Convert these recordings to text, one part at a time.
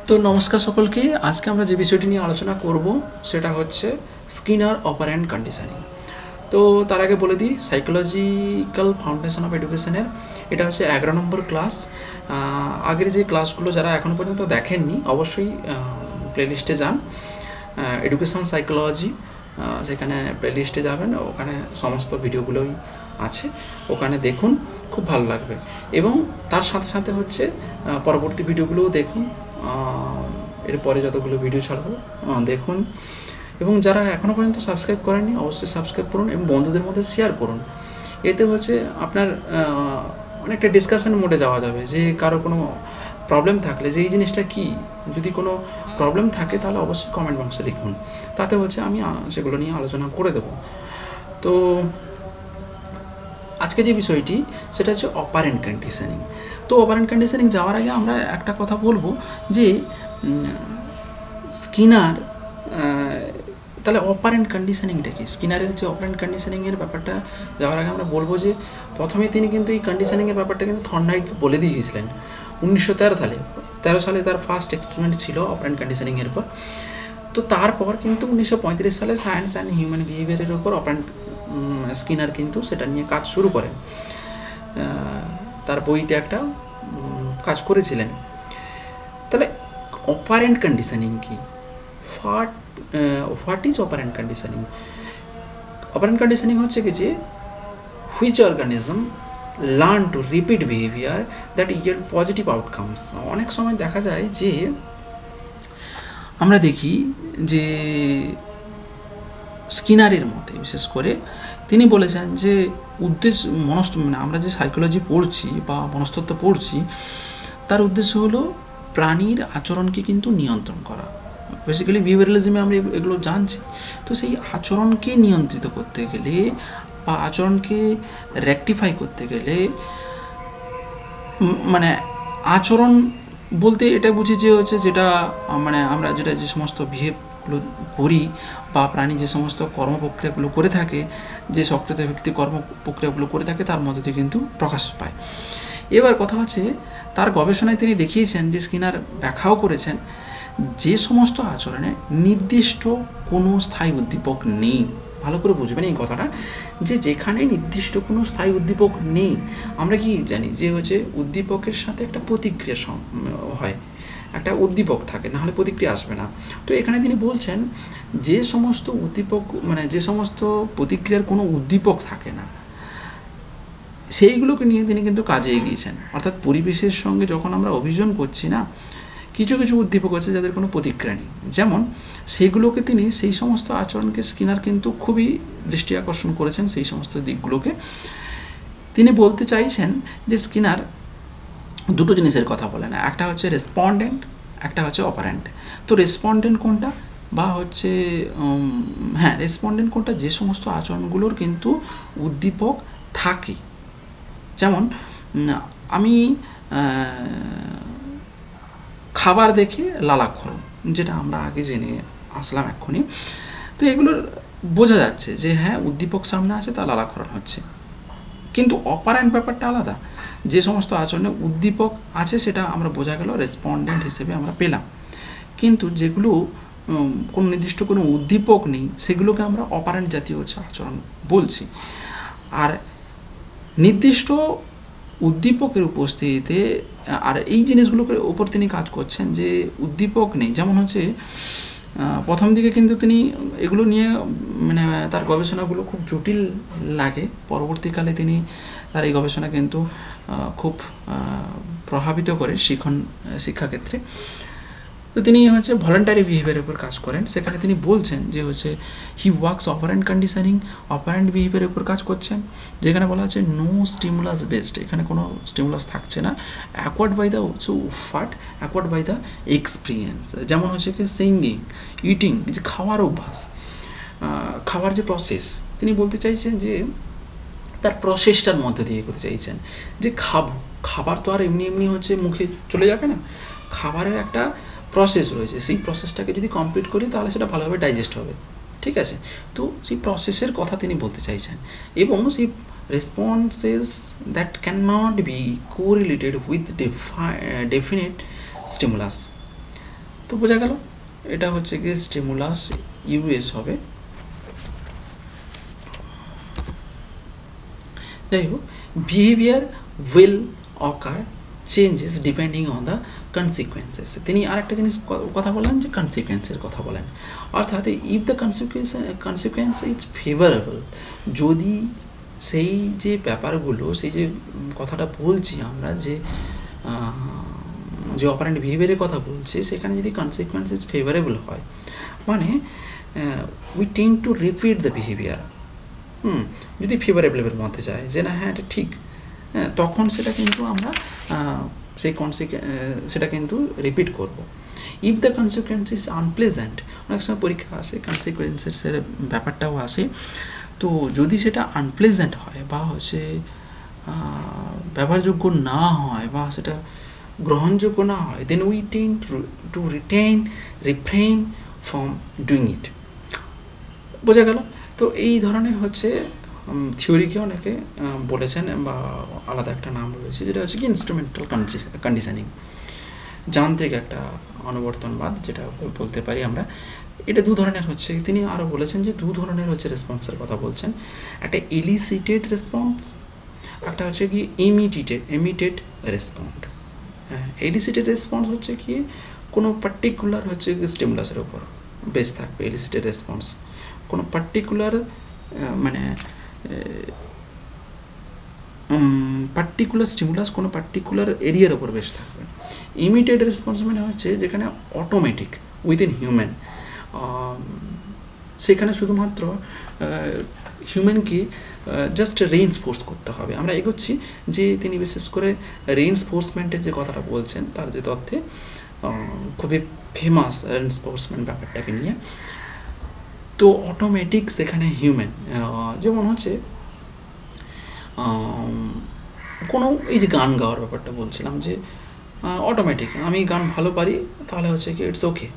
তো নমস্কার সকলকে। আজকে আমরা যে বিষয়টি নিয়ে আলোচনা করব সেটা হচ্ছে স্কিনার অপারেন্ট কন্ডিশনিং। তো তার আগে বলে দিই, সাইকোলজিক্যাল ফাউন্ডেশন অফ এডুকেশনের এটা হচ্ছে 11 নম্বর ক্লাস। আগের যে ক্লাসগুলো যারা এখনও পর্যন্ত দেখেননি অবশ্যই প্লেলিস্টে যান, এডুকেশন সাইকোলজি, সেখানে প্লেলিস্টে যাবেন, ওখানে সমস্ত ভিডিওগুলোই আছে, ওখানে দেখুন, খুব ভালো লাগবে। এবং তার সাথে সাথে হচ্ছে পরবর্তী ভিডিওগুলোও দেখুন, এরপরে যতগুলো ভিডিও ছাড়বো দেখুন। এবং যারা এখনও পর্যন্ত সাবস্ক্রাইব করেননি অবশ্যই সাবস্ক্রাইব করুন এবং বন্ধুদের মধ্যে শেয়ার করুন। এতে হচ্ছে আপনার অনেকটা ডিসকাশন মোডে যাওয়া যাবে, যে কারো কোনো প্রবলেম থাকলে যে এই জিনিসটা কী, যদি কোনো প্রবলেম থাকে তাহলে অবশ্যই কমেন্ট বক্সে লিখুন, তাতে হচ্ছে আমি সেগুলো নিয়ে আলোচনা করে দেবো। তো আজকে যে বিষয়টি সেটা হচ্ছে অপারেন্ট কন্ডিশনিং। তো অপারেন্ট কন্ডিশনিং যাওয়ার আগে আমরা একটা কথা বলবো যে স্কিনার তাহলে অপারেন্ট কন্ডিশনিংটা কি, স্কিনারের যে অপারেন্ট কন্ডিশনিংয়ের ব্যাপারটা যাওয়ার আগে আমরা বলবো যে প্রথমে তিনি কিন্তু এই কন্ডিশনিংয়ের ব্যাপারটা কিন্তু থর্নডাইক বলে দিয়ে গিয়েছিলেন 1913 সালে তার ফার্স্ট এক্সপেরিমেন্ট ছিল অপারেন্ট কন্ডিশনিংয়ের উপর। তো তারপর কিন্তু 1935 সালে সায়েন্স অ্যান্ড হিউম্যান বিহেভিয়ারের উপর অপারেন্ট স্কিনার কিন্তু সেটা নিয়ে কাজ শুরু করেন, তার বইতে একটা কাজ করেছিলেন। তাহলে অপারেন্ট কন্ডিশনিং কি, what is operant conditioning? Operant conditioning হচ্ছে কি যে which organism learn to repeat behaviour that yield positive outcomes. অনেক সময় দেখা যায় যে আমরা দেখি যে স্কিনারের মতে বিশেষ করে তিনি বলেছেন যে উদ্দেশ্য মানে আমরা যে সাইকোলজি পড়ছি বা মনস্তত্ত্ব পড়ছি তার উদ্দেশ্য হলো প্রাণীর আচরণকে কিন্তু নিয়ন্ত্রণ করা। বেসিক্যালি বিহেভিয়ারালিজমে আমরা এগুলো জানছি। তো সেই আচরণকে নিয়ন্ত্রিত করতে গেলে বা আচরণকে রেকটিফাই করতে গেলে, মানে আচরণ বলতে এটা বুঝি যে হচ্ছে যেটা মানে আমরা যেটা যে সমস্ত বিহেভগুলো করি বা প্রাণী যে সমস্ত কর্মপ্রক্রিয়াগুলো করে থাকে, যে সক্রিয় ব্যক্তি কর্মপ্রক্রিয়াগুলো করে থাকে তার মধ্যে দিয়ে কিন্তু প্রকাশ পায়। এবার কথা হচ্ছে তার গবেষণায় তিনি দেখিয়েছেন, যে স্কিনার ব্যাখ্যাও করেছেন, যে সমস্ত আচরণে নির্দিষ্ট কোনো স্থায়ী উদ্দীপক নেই। ভালো করে বুঝবেন এই কথাটা, যে যেখানে নির্দিষ্ট কোনো স্থায়ী উদ্দীপক নেই, আমরা কি জানি যে হচ্ছে উদ্দীপকের সাথে একটা প্রতিক্রিয়া হয়, একটা উদ্দীপক থাকে, নাহলে প্রতিক্রিয়া আসবে না। তো এখানে তিনি বলছেন যে সমস্ত উদ্দীপক মানে যে সমস্ত প্রতিক্রিয়ার কোনো উদ্দীপক থাকে না সেইগুলোকে নিয়ে তিনি কিন্তু কাজে এগিয়েছেন। অর্থাৎ পরিবেশের সঙ্গে যখন আমরা অভিযোজন করছি না, কিছু কিছু উদ্দীপক আছে যাদের কোনো প্রতিক্রিয়া নেই, যেমন সেইগুলোকে তিনি সেই সমস্ত আচরণকে স্কিনার কিন্তু খুবই দৃষ্টি আকর্ষণ করেছেন। সেই সমস্ত দিকগুলোকে তিনি বলতে চাইছেন যে স্কিনার দুটো জিনিসের কথা বলেন, একটা হচ্ছে রেসপন্ডেন্ট, একটা হচ্ছে অপারেন্ট। তো রেসপন্ডেন্ট কোনটা বা হচ্ছে রেসপন্ডেন্ট কোনটা, যে সমস্ত আচরণগুলোর কিন্তু উদ্দীপক থাকে। যেমন আমি খাবার দেখে লালাক্ষরণ, যেটা আমরা আগে জেনে আসলাম এক্ষুনি। তো এগুলোর বোঝা যাচ্ছে যে হ্যাঁ উদ্দীপক সামনে আছে, তা লালাক্ষরণ হচ্ছে। কিন্তু অপারেন্ট ব্যাপারটা আলাদা, যে সমস্ত আচরণে উদ্দীপক আছে সেটা আমরা বোঝা গেল রেসপন্ডেন্ট হিসেবে আমরা পেলাম, কিন্তু যেগুলো কোনো নির্দিষ্ট কোনো উদ্দীপক নেই সেগুলোকে আমরা অপারেন্ট জাতীয় হচ্ছে আচরণ বলছি। আর নির্দিষ্ট উদ্দীপকের উপস্থিতিতে আর এই জিনিসগুলোর উপর তিনি কাজ করছেন, যে উদ্দীপক নেই, যেমন হচ্ছে প্রথম দিকে কিন্তু তিনি এগুলো নিয়ে মানে তার গবেষণাগুলো খুব জটিল লাগে। পরবর্তীকালে তিনি তার এই গবেষণা কিন্তু খুব প্রভাবিত করে শিক্ষাক্ষেত্রে। তো তিনি হচ্ছে ভলান্টারি বিহেভিয়ারের উপর কাজ করেন। সেখানে তিনি বলছেন যে হচ্ছে he works operant conditioning, operant বিহেভিয়ারের উপর কাজ করছেন, যেখানে বলা আছে নো স্টিমুলাস বেসড, এখানে কোনো স্টিমুলাস থাকছে না, acquired by the acquired by the experience. যেমন হচ্ছে কি সিঙ্গিং, ইটিং, যে খাওয়ার অভ্যাস, খাওয়ার যে প্রসেস, তিনি বলতে চাইছেন যে তার প্রসেসটার মধ্যে দিয়ে করতে চাইছেন যে খাবার তো আর এমনি এমনি হচ্ছে মুখে চলে যাবে না, খাবারের একটা প্রসেস রয়েছে, সেই প্রসেসটাকে যদি কমপ্লিট করি তাহলে সেটা ভালোভাবে ডাইজেস্ট হবে, ঠিক আছে। তো সেই প্রসেসের কথা তিনি বলতে চাইছেন, এবং সেই responses that can not be correlated with definite stimulus, তো বোঝা গেল এটা হচ্ছে কি স্টিমুলাস ইউএস হবে। যাই হোক, behaviour will ochre changes depending on the consequences. তিনি আরেকটা জিনিস কথা বলেন যে কনসিকুয়েন্সের কথা বলেন, অর্থাৎ if the consequence is favourable, যদি সেই যে ব্যাপারগুলো, সেই যে কথাটা বলছি আমরা, যে অপারেন্ট বিহেভিয়ারের কথা বলছি, সেখানে যদি কনসিকুয়েন্স ইজ ফেভারেবল হয়, মানে we tend to repeat the behaviour. যদি ফেভারেবলের মধ্যে যায় যে না হ্যাঁ এটা ঠিক, হ্যাঁ, তখন সেটা কিন্তু আমরা সেই সেটা কিন্তু রিপিট করব। If the consequence is unpleasant, অনেক সময় পরীক্ষা আসে কনসিকুয়েন্সের ব্যাপারটাও আসে, তো যদি সেটা আনপ্লেজেন্ট হয় বা হচ্ছে ব্যবহারযোগ্য না হয় বা সেটা গ্রহণযোগ্য না হয়, then we tend to refrain from doing it. বোঝা গেল? তো এই ধরনের হচ্ছে থিওরিকে অনেকে বলেছেন বা আলাদা একটা নাম রয়েছে, যেটা হচ্ছে কি ইনস্ট্রুমেন্টাল কন্ডিশনিং, যান্ত্রিক একটা অনুবর্তনবাদ যেটা বলতে পারি আমরা। এটা দু ধরনের হচ্ছে, তিনি আরও বলেছেন যে দু ধরনের হচ্ছে রেসপন্সের কথা বলছেন, একটা এলিসিটেড রেসপন্স, একটা হচ্ছে কি ইমিটেড রেসপন্ড। হ্যাঁ, এলিসিটেড রেসপন্স হচ্ছে কি কোনো পার্টিকুলার হচ্ছে স্টিমুলাসের উপর বেস থাকবে। এলিসিটেড রেসপন্স কোনো পার্টিকুলার মানে পার্টিকুলার স্টিমুলাস কোনো পার্টিকুলার এরিয়ার ওপর বেশ থাকবে। ইমিডিয়েট রেসপন্স মানে হচ্ছে যেখানে অটোমেটিক উইদিন হিউম্যান, সেখানে শুধুমাত্র হিউম্যানকে জাস্ট রেইনফোর্স করতে হবে। আমরা এগোচ্ছি যে তিনি বিশেষ করে রেইনফোর্সমেন্টের যে কথাটা বলছেন তার যে তথ্যে খুবই ফেমাস রেইনফোর্সমেন্ট ব্যাপারটাকে নিয়ে। তো অটোমেটিক সেখানে হিউম্যান, যেমন হচ্ছে কোনো এই যে গান গাওয়ার ব্যাপারটা বলছিলাম যে অটোমেটিক আমি গান ভালো পারি তাহলে হচ্ছে কি ইটস ওকে,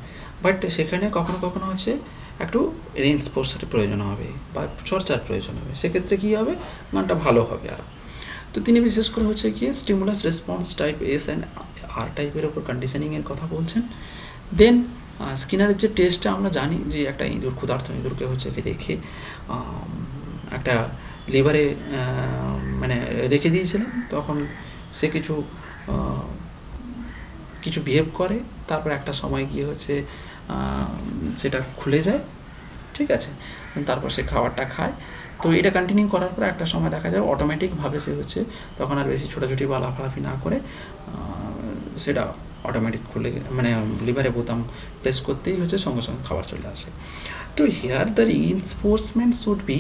বাট সেখানে কখনো কখনো হচ্ছে একটু রেইনফোর্সের প্রয়োজন হবে বা চর্চার প্রয়োজন হবে, সেক্ষেত্রে কী হবে, গানটা ভালো হবে আরও। তো তিনি বিশেষ করে হচ্ছে কি stimulus response type S and R টাইপের ওপর কন্ডিশনিংয়ের কথা বলছেন। দেন স্কিনারের যে টেস্টটা আমরা জানি যে একটা ইঁদুর, ক্ষুধার্ত ইঁদুরকে হচ্ছে কি রেখে একটা লিভারে মানে রেখে দিয়েছিলেন, তখন সে কিছু বিহেভ করে, তারপর একটা সময় গিয়ে হচ্ছে সেটা খুলে যায়, ঠিক আছে, তারপর সে খাবারটা খায়। তো এটা কন্টিনিউ করার পর একটা সময় দেখা যায় অটোমেটিকভাবে সে হচ্ছে তখন আর বেশি ছোটাছুটি বা লাফালাফি না করে সেটা অটোমেটিক খুলে মানে লিভারে বোতাম প্রেস করতেই হচ্ছে সঙ্গে সঙ্গে খাবার চলে আসে। তো here the reinforcement should be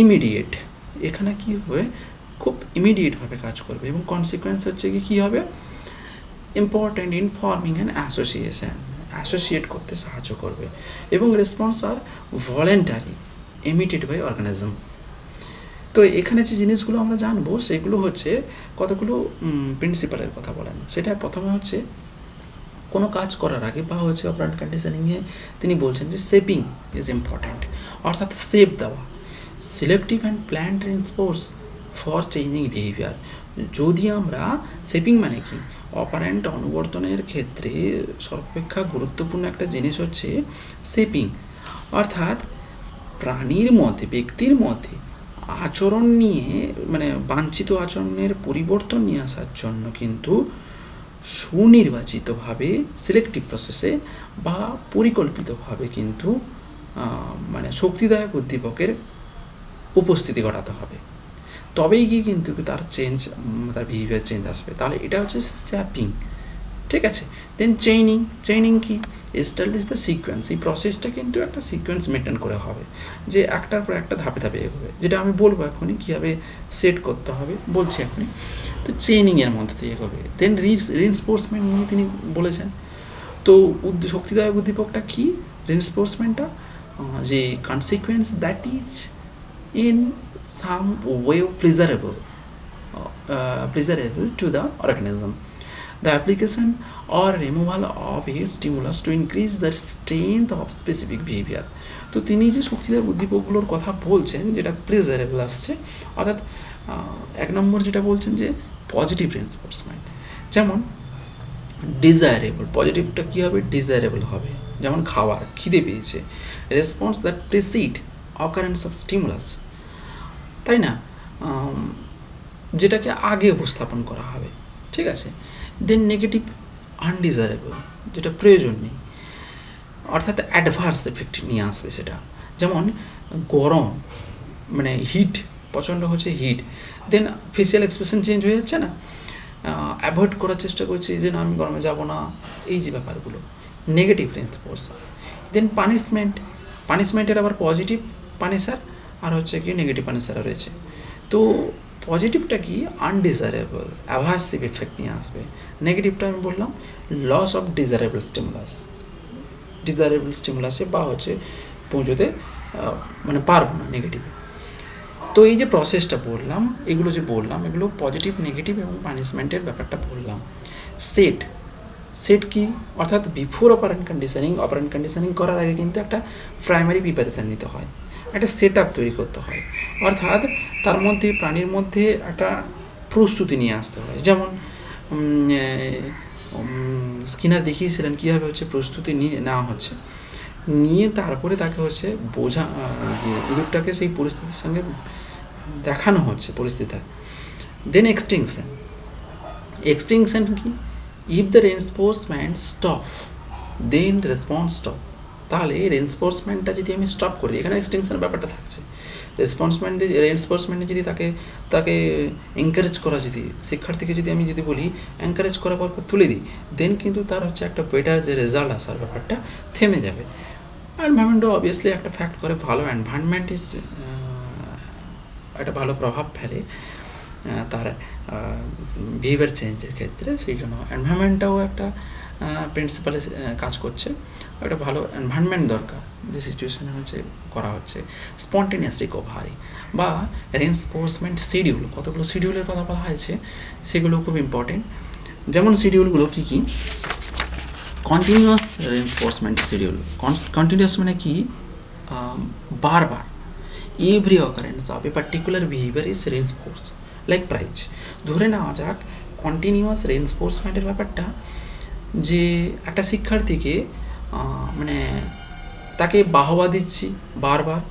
immediate, এখানে কী হবে, খুব ইমিডিয়েটভাবে কাজ করবে এবং কনসিকুয়েন্স হচ্ছে কী হবে, ইম্পর্ট্যান্ট ইনফর্মিং অ্যান্ড অ্যাসোসিয়েট করতে সাহায্য করবে, এবং response are voluntary emitted by organism. তো এখানে যে জিনিসগুলো আমরা জানবো সেগুলো হচ্ছে কতগুলো প্রিন্সিপালের কথা বলেন। সেটা প্রথমে হচ্ছে কোনো কাজ করার আগে বা হচ্ছে অপারেন্ট কন্ডিশনিংয়ে তিনি বলছেন যে শেপিং ইজ ইম্পর্ট্যান্ট, অর্থাৎ শেপ দেওয়া, selective and planned response for changing behaviour. যদি আমরা শেপিং মানে কি, অপারেন্ট অনুবর্তনের ক্ষেত্রে সর্বাপেক্ষা গুরুত্বপূর্ণ একটা জিনিস হচ্ছে শেপিং, অর্থাৎ প্রাণীর মধ্যে, ব্যক্তির মধ্যে আচরণ নিয়ে মানে বাঞ্ছিত আচরণের পরিবর্তন নিয়ে আসার জন্য কিন্তু সুনির্বাচিতভাবে সিলেক্টিভ প্রসেসে বা পরিকল্পিতভাবে কিন্তু মানে শক্তিদায়ক উদ্দীপকের উপস্থিতি ঘটাতে হবে, তবেই গিয়ে কিন্তু তার বিহেভিয়ার চেঞ্জ আসবে। তাহলে এটা হচ্ছে স্যাপিং, ঠিক আছে। দেন চেইনিং কি, এস্টাবলিশ দ্য সিকোয়েন্স, এই প্রসেসটা কিন্তু একটা সিকোয়েন্স মেনটেন করে হবে, যে একটার পর একটা ধাপে ধাপে এগোবে, যেটা আমি বলবো এখনই কীভাবে সেট করতে হবে বলছি এখনই। তো চেইনিংয়ের মধ্যে দিয়ে এগোবে। দেন রিইনফোর্সমেন্ট নিয়ে তিনি বলেছেন। তো শক্তিদায়ক উদ্দীপকটা কি, রিইনফোর্সমেন্টটা যে consequence that is in some way pleasurable to the organism, the application or removal of a stimulus to increase the strength of specific behavior। তো তিনি যে শক্তিদার উদ্দীপকগুলোর কথা বলছেন যেটা প্লেজারেবল আসছে, অর্থাৎ এক নম্বর যেটা বলছেন যে পজিটিভ রেইনফোর্সমেন্ট, যেমন ডিজায়ারেবল, পজিটিভটা কী হবে, ডিজায়ারেবল হবে। যেমন খাবার, খিদে পেয়েছে, response that precede occurrence of stimulus, তাই না, যেটাকে আগে উপস্থাপন করা হবে, ঠিক আছে। দেন নেগেটিভ, আনডিজায়ারেবল, যেটা প্রয়োজন নেই, অর্থাৎ অ্যাডভার্স এফেক্ট নিয়ে আসবে সেটা। যেমন গরম, মানে হিট, প্রচণ্ড হচ্ছে হিট, দেন ফেসিয়াল এক্সপ্রেশন চেঞ্জ হয়ে যাচ্ছে না, অ্যাভয়েড করার চেষ্টা করছি যে না আমি গরমে যাব না, এই যে ব্যাপারগুলো নেগেটিভ রেসপন্স। দেন পানিশমেন্ট, পানিশমেন্টের আবার পজিটিভ পানিশার আর হচ্ছে কি নেগেটিভ পানিশারও রয়েছে। তো পজিটিভটা কি, আনডিজায়ারেবল অ্যাভার্সিভ এফেক্ট নিয়ে আসবে, নেগেটিভটা আমি বললাম loss of desirable stimulus, desirable স্টিমুলাসে বা হচ্ছে পৌঁছতে মানে পারবো না, নেগেটিভে। তো এই যে প্রসেসটা বললাম, এগুলো যে বললাম, এগুলো পজিটিভ, নেগেটিভ এবং পানিশমেন্টের ব্যাপারটা বললাম। সেট, সেট কি, অর্থাৎ before operant conditioning, operant conditioning করার আগে কিন্তু একটা প্রাইমারি প্রিপারেশান নিতে হয়, একটা সেট আপ তৈরি করতে হয়, অর্থাৎ তার মধ্যে প্রাণীর মধ্যে একটা প্রস্তুতি নিয়ে আসতে হয়। যেমন স্কিনার দেখিয়েছিলেন কীভাবে হচ্ছে প্রস্তুতি নিয়ে নেওয়া হচ্ছে, নিয়ে তারপরে তাকে হচ্ছে বোঝা, ইঁদুরটাকে সেই পরিস্থিতির সঙ্গে দেখানো হচ্ছে পরিস্থিতিটা। দেন এক্সটিংশন, এক্সটিংশন কি, if the reinforcement stop then response stop, তাহলে রেনফোর্সমেন্টটা যদি আমি স্টপ করি, এখানে এক্সটিংশনের ব্যাপারটা থাকছে, রেনফোর্সমেন্টে যদি তাকে এনকারেজ করা, যদি শিক্ষার্থীকে যদি আমি যদি বলি এনকারেজ করার পর তুলে দিই, দেন কিন্তু তার হচ্ছে একটা বেটার যে রেজাল্ট আসার ব্যাপারটা থেমে যাবে। এনভায়রনমেন্টও অবভিয়াসলি একটা ফ্যাক্ট করে, ভালো এনভায়রনমেন্ট ইজ একটা ভালো প্রভাব ফেলে তার বিহেভিয়ার চেঞ্জের ক্ষেত্রে, সেই জন্য এনভায়রনমেন্টটাও একটা প্রিন্সিপালে কাজ করছে, একটা ভালো এনভায়রনমেন্ট দরকার যে সিচুয়েশানে হচ্ছে করা হচ্ছে। স্পন্টেনিয়াস রিকভারি বা রেনফোর্সমেন্ট শিডিউল, কতগুলো শিডিউলের কথা বলা হয়েছে, সেগুলো খুব ইম্পর্টেন্ট। যেমন শিডিউলগুলো কী কী, কন্টিনিউয়াস রেনফোর্সমেন্ট শিডিউল, কন্টিনিউয়াস মানে কি, বারবার, every occurrence of a particular behaviour is reinforce like prize. ধরে নেওয়া যাক কন্টিনিউয়াস রেনফোর্সমেন্টের ব্যাপারটা, যে একটা শিক্ষার্থীকে মানে তাকে বাহবা দিচ্ছি বারবার,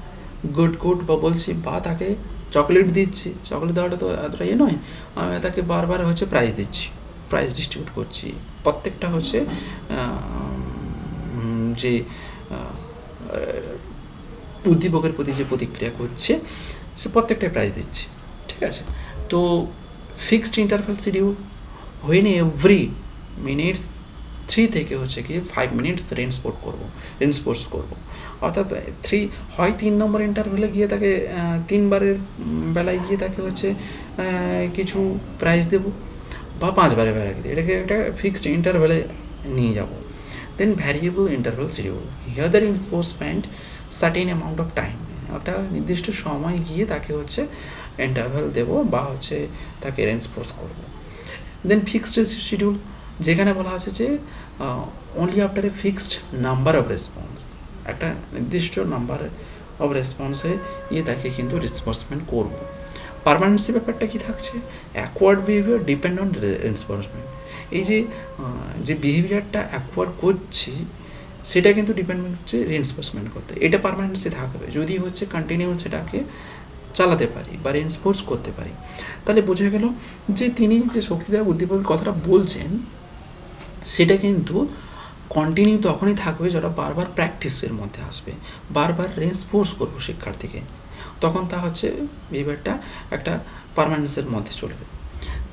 গুড গুড বা বলছি, বা তাকে চকলেট দিচ্ছি, চকলেট দেওয়াটা তো এতটা ইয়ে নয়, তাকে বারবার হচ্ছে প্রাইজ দিচ্ছি, প্রাইজ ডিস্ট্রিবিউট করছি, প্রত্যেকটা হচ্ছে যে উদ্দীপকের প্রতি যে প্রতিক্রিয়া করছে সে প্রত্যেকটাই প্রাইজ দিচ্ছে, ঠিক আছে। তো fixed interval schedule, when every minutes 3 থেকে হচ্ছে কি 5 মিনিটস রেনফোর্স করবো, অর্থাৎ 3 হয় 3 নম্বর ইন্টারভ্যালে গিয়ে তাকে 3 বারের বেলায় গিয়ে তাকে হচ্ছে কিছু প্রাইজ দেবো, বা 5 বারের বেলায় গিয়ে এটাকে একটা ফিক্সড ইন্টারভ্যালে নিয়ে যাব। Then variable interval schedule, here the reinforcement certain amount of time, একটা নির্দিষ্ট সময় গিয়ে তাকে হচ্ছে ইন্টারভ্যাল দেবো বা হচ্ছে তাকে রেনফোর্স করবো। দেন ফিক্সড শিডিউল, যেখানে বলা আছে যে only after a fixed number of response, একটা নির্দিষ্ট নাম্বার অফ রেসপন্সে তাকে কিন্তু রেনফোর্সমেন্ট করবো। পার্মানেন্সি ব্যাপারটা কি থাকছে, acquired behaviour depend on reinforcement, এই যে বিহেভিয়ারটা অ্যাকওয়ার্ড করছি সেটা কিন্তু ডিপেন্ড হচ্ছে রেনফোর্সমেন্ট করতে, এটা পার্মানেন্সি থাকবে যদি হচ্ছে কন্টিনিউ সেটাকে চালাতে পারি বা রেনফোর্স করতে পারি। তাহলে বোঝা গেল যে তিনি যে শক্তিদায়ক উদ্দীপকের কথাটা বলছেন সেটা কিন্তু কন্টিনিউ তখনই থাকবে যখন বারবার প্র্যাকটিসের মধ্যে আসবে, বারবার রেনফোর্স করবো শিক্ষার্থীকে, তখন তা হচ্ছে বিহেভিয়ারটা একটা পারমানেন্সের মধ্যে চলবে।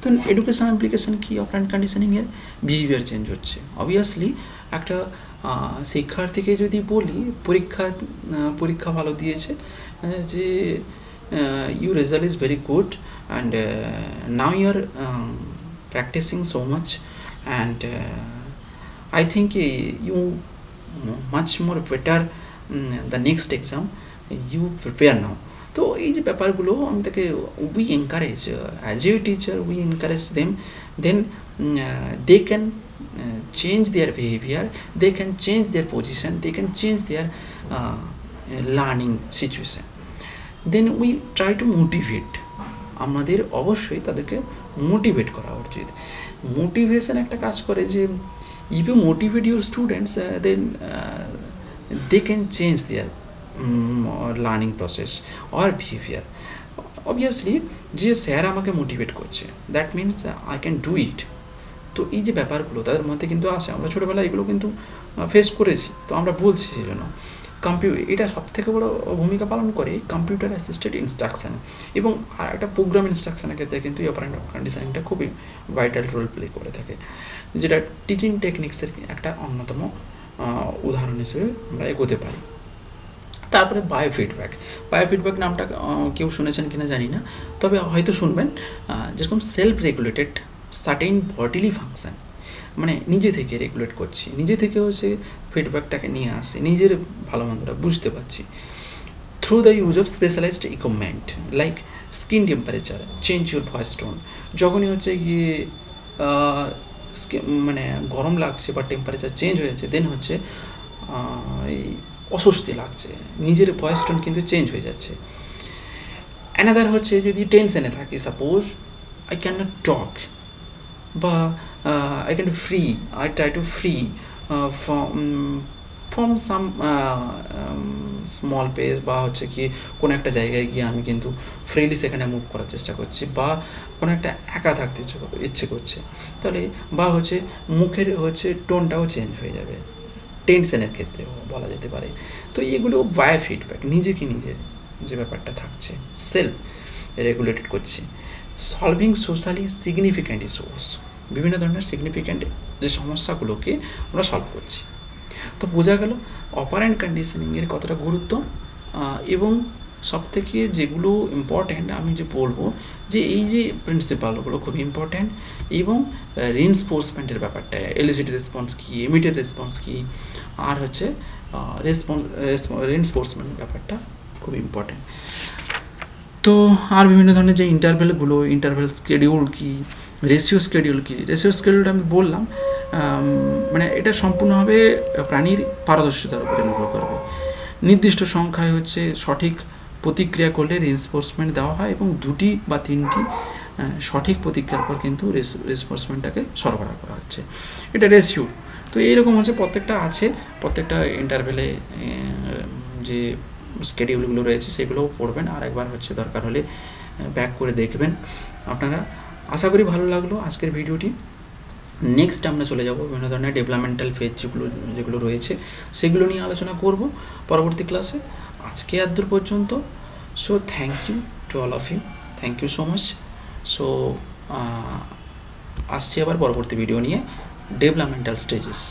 তো এডুকেশন অ্যাপ্লিকেশন কি অপারেন্ট কন্ডিশনিংয়ের, বিহেভিয়ার চেঞ্জ হচ্ছে। অবভিয়াসলি একটা শিক্ষার্থীকে যদি বলি পরীক্ষা ভালো দিয়েছে, যে your result is very good and now you are practicing so much and I think you much more better the next exam you prepare now. তো এই যে ব্যাপারগুলো আমি তাকে we encourage as a teacher, we encourage them, then they can change their behaviour, they can change their position, they can change their learning situation. Then we try to motivate, আমাদের অবশ্যই তাদেরকে motivate করা উচিত। Motivation একটা কাজ করে যে if you motivate your students then they can change their learning process or behaviour. Obviously যে স্যার আমাকে মোটিভেট করছে that means I can do it. তো এই যে ব্যাপারগুলো তাদের মধ্যে কিন্তু আসে, আমরা ছোটোবেলায় এগুলো কিন্তু ফেস করেছি, তো আমরা বলছি সেই জন্য এটা সবথেকে বড় ভূমিকা পালন করে কম্পিউটার অ্যাসিস্টেড ইনস্ট্রাকশান এবং আর একটা প্রোগ্রাম ইনস্ট্রাকশানের ক্ষেত্রে কিন্তু এই অপারেন্ট কন্ডিশনিংটা খুবই ভাইটাল রোল প্লে করে থাকে, যেটা টিচিং টেকনিক্সের একটা অন্যতম উদাহরণ হিসেবে আমরা এগোতে পারি। তারপরে বায়োফিডব্যাক নামটা কেউ শুনেছেন কিনা জানি না, তবে হয়তো শুনবেন। যেরকম self regulated certain bodily function, মানে নিজে থেকে রেগুলেট করছি, নিজে থেকে হচ্ছে ফিডব্যাকটাকে নিয়ে আসি, নিজের ভালো মন্দটা বুঝতে পারছি through the use of specialised equipment like skin temperature, change your voice tone. যখনই হচ্ছে গিয়ে মানে গরম লাগছে বা টেম্পারেচার চেঞ্জ হয়েছে, দেন হচ্ছে এই অস্বস্তি লাগছে, নিজের ভয়েস টোন কিন্তু চেঞ্জ হয়ে যাচ্ছে। অ্যানাদার হচ্ছে যদি টেনশনে থাকি, suppose I can not talk বা I can I try to free from some small pace, বা হচ্ছে কি কোনো একটা জায়গায় গিয়ে আমি কিন্তু ফ্রিলি সেখানে মুভ করার চেষ্টা করছি, বা কোনো একটা একা থাকতে ইচ্ছে করছে, তাহলে বা হচ্ছে মুখের হচ্ছে টোনটাও চেঞ্জ হয়ে যাবে, টেনশনের ক্ষেত্রে বলা যেতে পারে। তো এগুলো বায়ো ফিডব্যাক, নিজেকে নিজের যে ব্যাপারটা থাকছে সেলফ রেগুলেটেড করছি। সলভিং সোশ্যালি সিগনিফিক্যান্ট ইস্যুস, বিভিন্ন ধরনের সিগনিফিক্যান্ট যে সমস্যাগুলোকে আমরা সলভ করছি। তো বোঝা গেল অপারেন্ট কন্ডিশনিংয়ের কতটা গুরুত্ব, এবং সবথেকে যেগুলো ইম্পর্ট্যান্ট আমি যে বলবো যে এই যে প্রিন্সিপালগুলো খুব ইম্পর্ট্যান্ট, এবং রিইনফোর্সমেন্টের ব্যাপারটা, এলিসিড রেসপন্স কী, ইমিডিয়েট রেসপন্স কী, আর হচ্ছে রিইনফোর্সমেন্ট ব্যাপারটা খুব ইম্পর্ট্যান্ট। তো আর বিভিন্ন ধরনের যে ইন্টারভেল স্কেডিউল কী, রেশিও স্কেডিউলটা আমি বললাম, মানে এটা সম্পূর্ণভাবে প্রাণীর পারদর্শিতার উপরে নির্ভর করবে। নির্দিষ্ট সংখ্যায় হচ্ছে সঠিক প্রতিক্রিয়া করলে রিইনফোর্সমেন্ট দেওয়া হয়, এবং 2টি বা 3টি সঠিক প্রতিক্রিয়ার পর কিন্তু রিইনফোর্সমেন্টটাকে সরবরাহ করা হচ্ছে। এটা রেশিও। তো এইরকম হচ্ছে প্রত্যেকটা ইন্টারভেলে যে স্কেডিউলগুলো রয়েছে সেগুলোও পড়বেন, আর একবার হচ্ছে দরকার হলে ব্যাক করে দেখবেন আপনারা। আশা করি ভালো লাগলো আজকের ভিডিওটি। নেক্সট আমরা চলে যাব বিভিন্ন ধরনের ডেভেলপমেন্টাল ফেজ যেগুলো রয়েছে সেগুলো নিয়ে আলোচনা করব পরবর্তী ক্লাসে। আজকে এতদূর পর্যন্ত। So thank you to all of you, thank you so much. So আসছি আবার পরবর্তী ভিডিও নিয়ে, ডেভেলপমেন্টাল স্টেজেস।